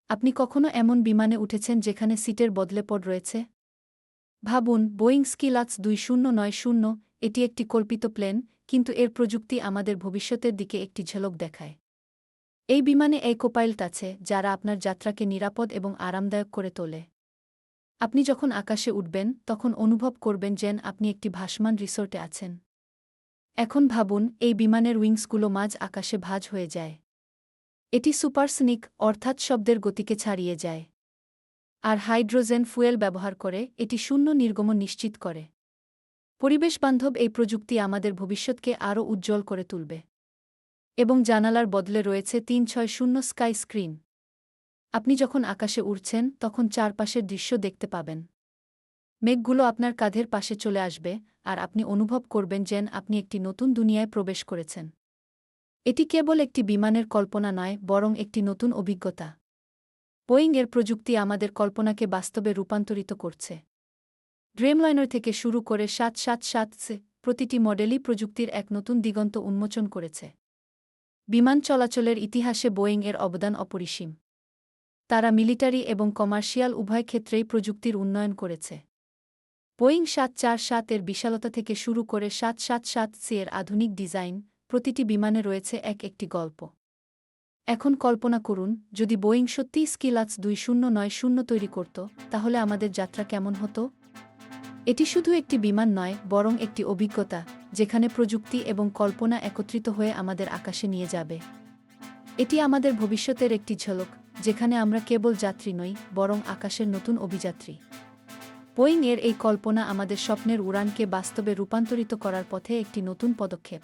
আপনি কখনো এমন বিমানে উঠেছেন যেখানে সিটের বদলে পড রয়েছে? ভাবুন, বোয়িং স্কিলাক্স 2090, এটি একটি কল্পিত প্লেন, কিন্তু এর প্রযুক্তি আমাদের ভবিষ্যতের দিকে একটি ঝলক দেখায়। এই বিমানে এই কোপাইলট আছে যারা আপনার যাত্রাকে নিরাপদ এবং আরামদায়ক করে তোলে। আপনি যখন আকাশে উঠবেন তখন অনুভব করবেন যেন আপনি একটি ভাসমান রিসোর্টে আছেন। এখন ভাবুন, এই বিমানের উইংসগুলো মাঝ আকাশে ভাঁজ হয়ে যায়। এটি সুপারসনিক, অর্থাৎ শব্দের গতিকে ছাড়িয়ে যায়। আর হাইড্রোজেন ফুয়েল ব্যবহার করে এটি শূন্য নির্গমন নিশ্চিত করে। পরিবেশবান্ধব এই প্রযুক্তি আমাদের ভবিষ্যৎকে আরও উজ্জ্বল করে তুলবে। এবং জানালার বদলে রয়েছে 360 স্কাই স্ক্রিন। আপনি যখন আকাশে উড়ছেন তখন চারপাশের দৃশ্য দেখতে পাবেন। মেঘগুলো আপনার কাঁধের পাশে চলে আসবে, আর আপনি অনুভব করবেন যেন আপনি একটি নতুন দুনিয়ায় প্রবেশ করেছেন। এটি কেবল একটি বিমানের কল্পনা নয়, বরং একটি নতুন অভিজ্ঞতা। বোয়িং এর প্রযুক্তি আমাদের কল্পনাকে বাস্তবে রূপান্তরিত করছে। ড্রিমলাইনার থেকে শুরু করে 777 প্রতিটি মডেলই প্রযুক্তির এক নতুন দিগন্ত উন্মোচন করেছে। বিমান চলাচলের ইতিহাসে বোয়িং এর অবদান অপরিসীম। তারা মিলিটারি এবং কমার্শিয়াল উভয় ক্ষেত্রেই প্রযুক্তির উন্নয়ন করেছে। বোয়িং 747 এর বিশালতা থেকে শুরু করে 777 এর আধুনিক ডিজাইন, প্রতিটি বিমানে রয়েছে একটি গল্প। এখন কল্পনা করুন, যদি বোয়িং সত্যিই স্কিলাক্স 2090 তৈরি করত, তাহলে আমাদের যাত্রা কেমন হতো? এটি শুধু একটি বিমান নয়, বরং একটি অভিজ্ঞতা, যেখানে প্রযুক্তি এবং কল্পনা একত্রিত হয়ে আমাদের আকাশে নিয়ে যাবে। এটি আমাদের ভবিষ্যতের একটি ঝলক, যেখানে আমরা কেবল যাত্রী নই, বরং আকাশের নতুন অভিযাত্রী। বোয়িং এর এই কল্পনা আমাদের স্বপ্নের উড়ানকে বাস্তবে রূপান্তরিত করার পথে একটি নতুন পদক্ষেপ।